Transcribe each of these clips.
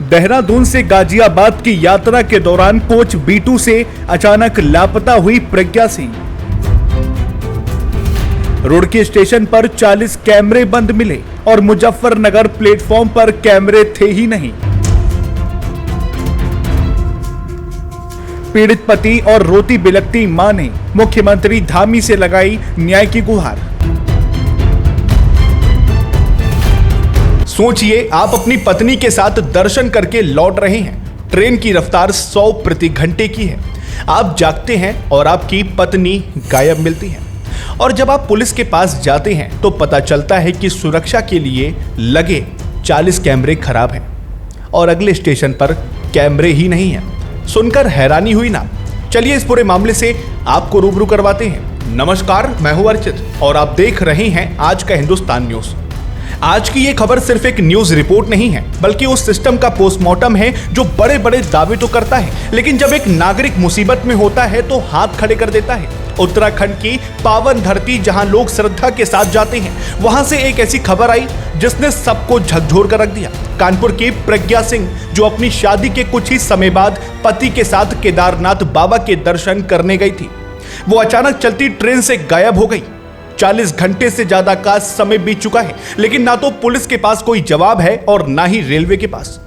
देहरादून से गाजियाबाद की यात्रा के दौरान कोच B2 से अचानक लापता हुई प्रज्ञा सिंह। रुड़की स्टेशन पर 40 कैमरे बंद मिले और मुजफ्फरनगर प्लेटफॉर्म पर कैमरे थे ही नहीं। पीड़ित पति और रोती बिलखती मां ने मुख्यमंत्री धामी से लगाई न्याय की गुहार। सोचिए, आप अपनी पत्नी के साथ दर्शन करके लौट रहे हैं। ट्रेन की रफ्तार 100 प्रति घंटे की है। आप जागते हैं और आपकी पत्नी गायब मिलती है। और जब आप पुलिस के पास जाते हैं तो पता चलता है कि सुरक्षा के लिए लगे 40 कैमरे खराब हैं और अगले स्टेशन पर कैमरे ही नहीं हैं। सुनकर हैरानी हुई ना? चलिए इस पूरे मामले से आपको रूबरू करवाते हैं। नमस्कार, मैं हूं अर्चित और आप देख रहे हैं आज का हिंदुस्तान न्यूज। आज की ये खबर सिर्फ एक न्यूज रिपोर्ट नहीं है, बल्कि उस सिस्टम का पोस्टमार्टम है जो बड़े बड़े दावे तो करता है, लेकिन जब एक नागरिक मुसीबत में होता है तो हाथ खड़े कर देता है। उत्तराखंड की पावन धरती जहां लोग श्रद्धा के साथ जाते हैं, वहां से एक ऐसी खबर आई जिसने सबको झकझोर कर रख दिया। कानपुर की प्रज्ञा सिंह, जो अपनी शादी के कुछ ही समय बाद पति के साथ केदारनाथ बाबा के दर्शन करने गई थी, वो अचानक चलती ट्रेन से गायब हो गई। 40 घंटे से ज्यादा का समय बीत चुका है, लेकिन ना तो पुलिस के पास कोई जवाब है और ना ही रेलवे के पास।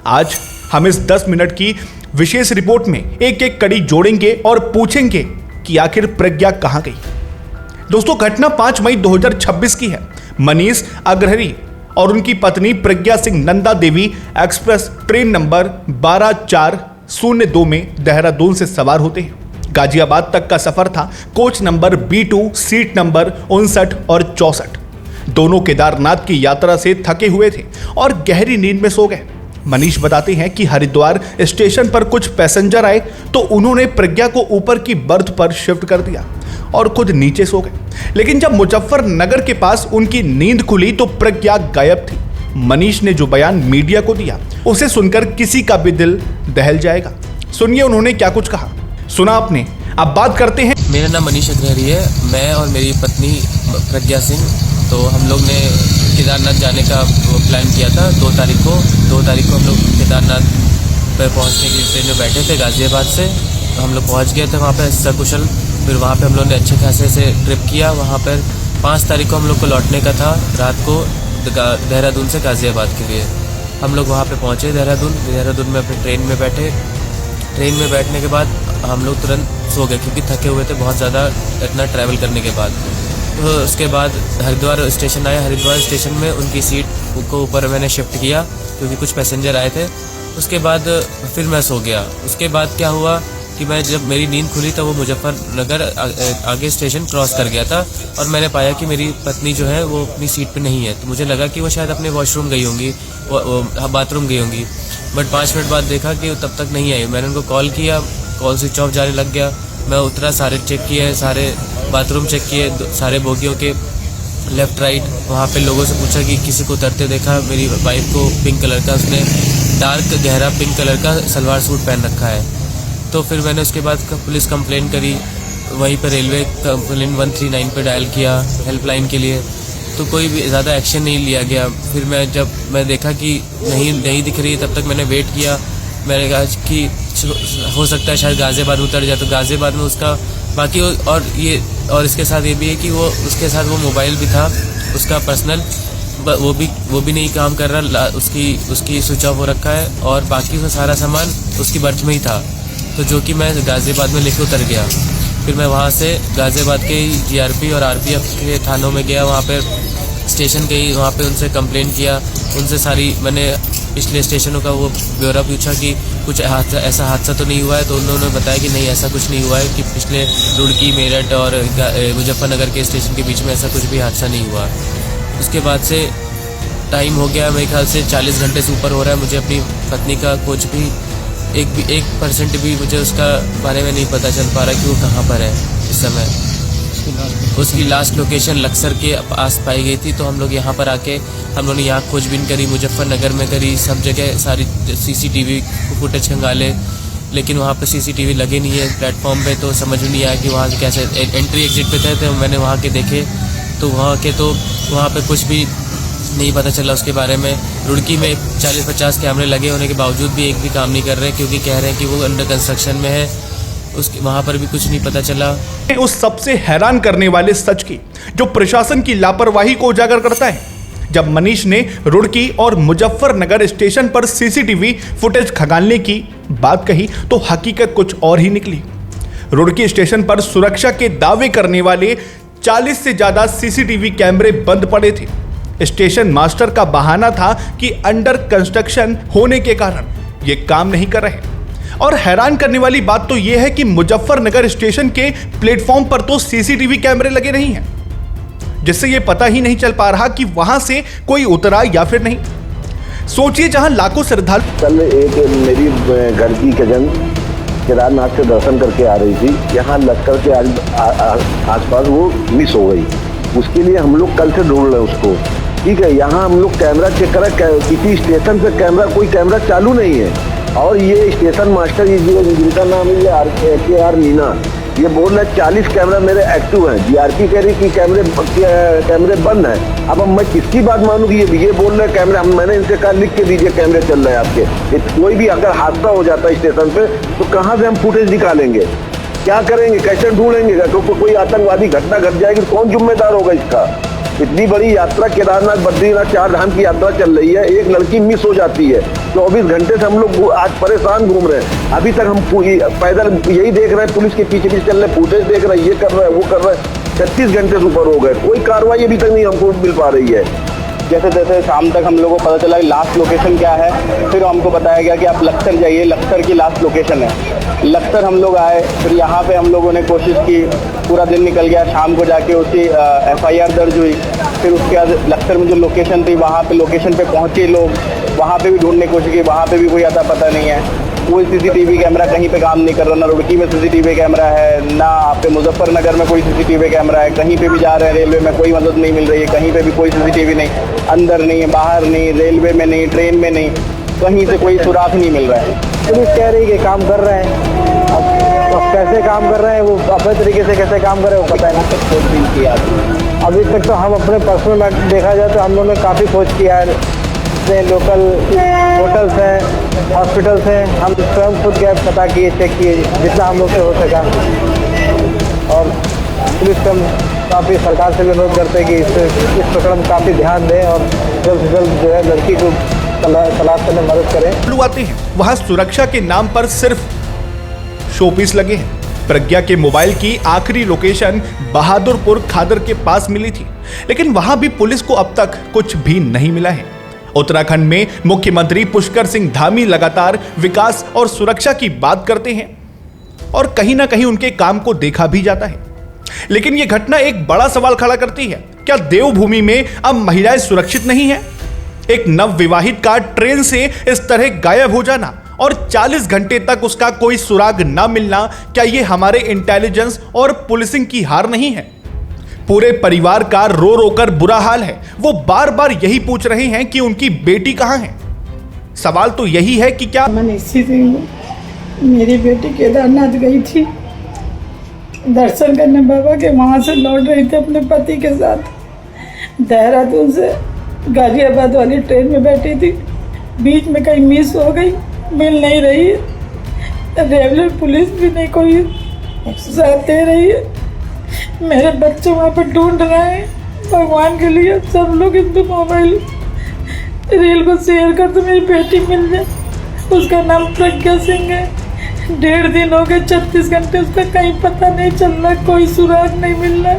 आज हम इस 10 मिनट की विशेष रिपोर्ट में एक एक कड़ी जोड़ेंगे और पूछेंगे कि आखिर प्रज्ञा कहां गई। दोस्तों, घटना 5 मई 2026 की है। मनीष अग्रहरी और उनकी पत्नी Pragya Singh Nanda Devi express train number 12402 में देहरादून से सवार होते हैं। गाजियाबाद तक का सफर था। Coach number B2 seat number 59 और 64। दोनों केदारनाथ की यात्रा से थके हुए थे और गहरी नींद में सो गए। मनीष बताते हैं कि हरिद्वार स्टेशन पर कुछ पैसेंजर आए तो उन्होंने प्रज्ञा को ऊपर की बर्थ पर शिफ्ट कर दिया और खुद नीचे सो गए। लेकिन जब मुजफ्फरनगर के पास उनकी नींद खुली तो प्रज्ञा गायब थी। मनीष ने जो बयान मीडिया को दिया, उसे सुनकर किसी का भी दिल दहल जाएगा। सुनिए उन्होंने क्या कुछ कहा। सुना आपने, अब बात करते हैं। मेरा नाम मनीष अग्रहरी है। मैं और मेरी पत्नी प्रज्ञा सिंह, तो हम लोग ने केदारनाथ जाने का प्लान किया था 2 तारीख को। 2 तारीख को हम लोग केदारनाथ पर पहुंचने की ट्रेन में बैठे थे गाजियाबाद से। हम लोग पहुंच गए थे वहां पर सकुशल। फिर वहां पे हम लोग ने अच्छे खासे से ट्रिप किया। वहां पर 5 तारीख को हम लोग को लौटने का था रात को देहरादून से गाजियाबाद के लिए। हम लोग वहाँ पर पहुँचे देहरादून में अपने ट्रेन में बैठे। ट्रेन में बैठने के बाद हम लोग तुरंत सो गए क्योंकि थके हुए थे बहुत ज़्यादा इतना ट्रैवल करने के बाद। तो उसके बाद हरिद्वार स्टेशन आया। हरिद्वार स्टेशन में उनकी सीट को ऊपर मैंने शिफ्ट किया क्योंकि कुछ पैसेंजर आए थे। उसके बाद फिर मैं सो गया। उसके बाद क्या हुआ कि मैं जब मेरी नींद खुली तो वो मुजफ्फरनगर आगे स्टेशन क्रॉस कर गया था और मैंने पाया कि मेरी पत्नी जो है वो अपनी सीट पे नहीं है। तो मुझे लगा कि वो शायद अपने वॉशरूम गई होंगी, बाथरूम गई होंगी। बट 5 मिनट बाद देखा कि वो तब तक नहीं आई। मैंने उनको कॉल किया, कॉल स्विच ऑफ जाने लग गया। मैं उतरा, सारे चेक किए, सारे बाथरूम चेक किए, सारे बोगियों के लेफ़्ट राइट। वहाँ पे लोगों से पूछा कि किसी को उतरते देखा। मेरी वाइफ को पिंक कलर का, उसने डार्क गहरा पिंक कलर का सलवार सूट पहन रखा है। तो फिर मैंने उसके बाद पुलिस कंप्लेन करी। वहीं पर रेलवे कंप्लेन 139 पे डायल किया हेल्पलाइन के लिए, तो कोई भी ज़्यादा एक्शन नहीं लिया गया। फिर जब मैं देखा कि नहीं दिख रही, तब तक मैंने वेट किया। मैंने कहा कि हो सकता है शायद गाजियाबाद उतर जाए, तो गाजियाबाद में उसका बाकी और इसके साथ ये भी है कि उसके साथ वो मोबाइल भी था उसका पर्सनल, वो भी नहीं काम कर रहा। उसकी स्विच ऑफ हो रखा है और बाकी का सारा सामान उसकी बर्थ में ही था, तो जो कि मैं गाजियाबाद में लेके उतर गया। फिर मैं वहाँ से गाजियाबाद के GRP और RPF के थानों में गया। वहाँ पर स्टेशन गई, वहाँ पे उनसे कंप्लेन किया। उनसे सारी मैंने पिछले स्टेशनों का वो ब्यौरा पूछा कि कुछ ऐसा हादसा तो नहीं हुआ है। तो उन्होंने बताया कि नहीं, ऐसा कुछ नहीं हुआ है, कि पिछले रुड़की, मेरठ और मुजफ्फरनगर के स्टेशन के बीच में ऐसा कुछ भी हादसा नहीं हुआ। उसके बाद से टाइम हो गया, मेरे ख्याल से 40 घंटे से ऊपर हो रहा है। मुझे अपनी पत्नी का कुछ भी 1% भी मुझे उसका बारे में नहीं पता चल पा रहा कि वो कहाँ पर है इस समय। उसकी लास्ट लोकेशन लक्सर के पास पाई गई थी। तो हम लोग यहाँ पर आके हम लोगों ने यहाँ खोजबीन करी, मुजफ्फरनगर में करी, सब जगह सारी CCTV फुटेज खंगाले, लेकिन वहाँ पे CCTV लगे नहीं है प्लेटफॉर्म पे। तो समझ में नहीं आया कि वहाँ कैसे एंट्री एग्जिट पे थे। तो मैंने वहाँ के देखे तो वहाँ पे कुछ भी नहीं पता चला उसके बारे में। रुड़की में 40-50 कैमरे लगे होने के बावजूद भी एक भी काम नहीं कर रहे, क्योंकि कह रहे हैं कि वो अंडर कंस्ट्रक्शन में है, उसके वहाँ पर भी कुछ नहीं पता चला। उस सबसे हैरान करने वाले सच की जो प्रशासन की लापरवाही को उजागर करता है, जब मनीष ने रुड़की और मुजफ्फरनगर स्टेशन पर सीसीटीवी फुटेज खंगालने की बात कही तो हकीकत कुछ और ही निकली। रुड़की स्टेशन पर सुरक्षा के दावे करने वाले 40 से ज्यादा सीसीटीवी कैमरे बंद पड़े थे। स्टेशन मास्टर का बहाना था कि अंडर कंस्ट्रक्शन होने के कारण ये काम नहीं कर रहे। और हैरान करने वाली बात तो यह है कि मुजफ्फरनगर स्टेशन के प्लेटफॉर्म पर तो सीसीटीवी कैमरे लगे नहीं हैं, जिससे यह पता ही नहीं चल पा रहा कि वहां से कोई उतरा या फिर नहीं। सोचिए, जहां लाखों श्रद्धालु कल एक मेरी घर की कजन केदारनाथ से दर्शन करके आ रही थी, यहाँ लश्कर के आसपास वो मिस हो गई। उसके लिए हम लोग कल से ढूंढ रहे हैं उसको। ठीक है, यहाँ हम लोग कैमरा चेक करा, किसी स्टेशन पे कोई कैमरा चालू नहीं है। और ये स्टेशन मास्टर जिनका नाम है KR मीना, ये बोल रहे 40 कैमरा मेरे एक्टिव हैं। GRP कह रही कि कैमरे बंद हैं। अब मैं किसकी बात मानूँ कि ये बोल रहे कैमरे, मैंने इनसे कहा लिख के दीजिए कैमरे चल रहे हैं आपके। कोई भी अगर हादसा हो जाता है स्टेशन पे तो कहाँ से हम फुटेज निकालेंगे, क्या करेंगे, कैसे ढूंढेंगे? तो कोई आतंकवादी घटना घट जाएगी तो कौन जिम्मेदार होगा इसका? इतनी बड़ी यात्रा केदारनाथ बद्रीनाथ 4 धाम की यात्रा चल रही है, एक लड़की मिस हो जाती है। 24 घंटे से हम लोग आज परेशान घूम रहे हैं। अभी तक हम पैदल यही देख रहे हैं, पुलिस के पीछे पीछे चल रहे, फुटेज देख रहे हैं, ये कर रहे हैं, वो कर रहे हैं। 36 घंटे से ऊपर हो गए, कोई कार्रवाई अभी तक नहीं हमको मिल पा रही है। जैसे जैसे शाम तक हम लोगों को पता चला कि लास्ट लोकेशन क्या है, फिर हमको बताया गया कि आप लक्सर जाइए, लक्सर की लास्ट लोकेशन है। लक्सर हम लोग आए, फिर यहाँ पे हम लोगों ने कोशिश की, पूरा दिन निकल गया। शाम को जाके उसकी FIR दर्ज हुई। फिर उसके बाद लक्सर में जो लोकेशन थी वहाँ पे लोकेशन पे पहुँचे लोग, वहाँ पे भी ढूंढने की कोशिश की, वहाँ पे भी कोई अता पता नहीं है। कोई CCTV कैमरा कहीं पे काम नहीं कर रहा, ना रुड़की में CCTV कैमरा है, ना आपके मुजफ्फरनगर में कोई CCTV कैमरा है। कहीं पे भी जा रहे हैं रेलवे में कोई मदद नहीं मिल रही है, कहीं पे भी कोई CCTV नहीं, अंदर नहीं, बाहर नहीं, रेलवे में नहीं, ट्रेन में नहीं, कहीं से कोई सुराग नहीं मिल रहा है। पुलिस कह रही है कि काम कर रहे हैं, अब कैसे काम कर रहे हैं, वो अपने तरीके से कैसे काम कर रहे हैं वो पता नहीं। अभी तक तो हम अपने पर्सनल देखा जाए तो हम लोगों ने काफ़ी खोज किया है, लोकल होटल्स हैं, हॉस्पिटल्स हैं, हम स्वयं खुद गए, पता किए, चेक किए जितना हम लोग से हो सका। और पुलिस को हम काफ़ी सरकार से भी अनुरोध करते हैं कि इस प्रकरण में काफ़ी ध्यान दें और जल्द से जल्द जो है लड़की को तलाश करने में मदद करें। आते हैं वहां सुरक्षा के नाम पर सिर्फ शोपीस लगे हैं। प्रज्ञा के मोबाइल की आखिरी लोकेशन बहादुरपुर खादर के पास मिली थी, लेकिन वहां भी पुलिस को अब तक कुछ भी नहीं मिला है। उत्तराखंड में मुख्यमंत्री पुष्कर सिंह धामी लगातार विकास और सुरक्षा की बात करते हैं और कहीं ना कहीं उनके काम को देखा भी जाता है, लेकिन यह घटना एक बड़ा सवाल खड़ा करती है। क्या देवभूमि में अब महिलाएं सुरक्षित नहीं है? एक नवविवाहित का ट्रेन से इस तरह गायब हो जाना और 40 घंटे तक उसका कोई सुराग ना मिलना, क्या यह हमारे इंटेलिजेंस और पुलिसिंग की हार नहीं है? पूरे परिवार का रो रो कर बुरा हाल है। वो बार बार यही पूछ रहे हैं कि उनकी बेटी कहां है। सवाल तो यही है कि क्या मनीष सिंह, मेरी बेटी केदारनाथ गई थी दर्शन करने बाबा के, वहाँ से लौट रही थी अपने पति के साथ। देहरादून से गाजियाबाद वाली ट्रेन में बैठी थी, बीच में कहीं मिस हो गई, मिल नहीं रही है। रेलवे पुलिस भी नहीं कोई साथ दे रही है। मेरे बच्चे वहाँ पर ढूंढ रहे हैं। भगवान के लिए सब लोग हिंदू मोबाइल रील को शेयर कर दो, मेरी बेटी मिल जाए। उसका नाम प्रज्ञा सिंह है। 1.5 दिन हो गए, 36 घंटे उसका कहीं पता नहीं चल रहा, कोई सुराग नहीं मिल रहा।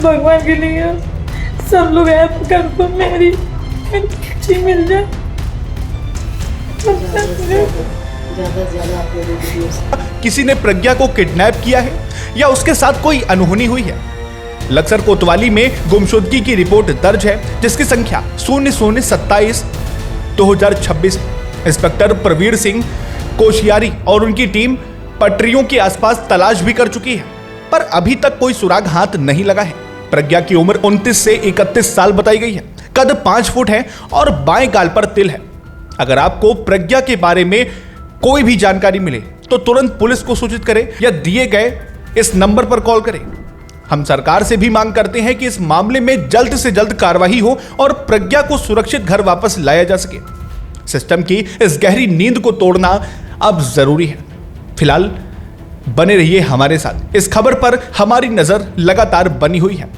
भगवान के लिए सब लोग हेल्प कर दो, मेरी बेटी मिल जाए। किसी ने प्रज्ञा को किडनैप किया है या उसके साथ कोई अनहोनी हुई है? लक्सर कोतवाली में गुमशुदगी की रिपोर्ट दर्ज है, जिसकी संख्या 0027/2026। इंस्पेक्टर प्रवीर सिंह कोशियारी और उनकी टीम पटरियों के आसपास तलाश भी कर चुकी है, पर अभी तक कोई सुराग हाथ नहीं लगा है। प्रज्ञा की उम्र 29 से 31 साल बताई गई है। कद 5 फुट है और बाएं गाल पर तिल है। अगर आपको प्रज्ञा के बारे में कोई भी जानकारी मिले तो तुरंत पुलिस को सूचित करें या दिए गए इस नंबर पर कॉल करें। हम सरकार से भी मांग करते हैं कि इस मामले में जल्द से जल्द कार्रवाई हो और प्रज्ञा को सुरक्षित घर वापस लाया जा सके। सिस्टम की इस गहरी नींद को तोड़ना अब जरूरी है। फिलहाल बने रहिए हमारे साथ। इस खबर पर हमारी नजर लगातार बनी हुई है।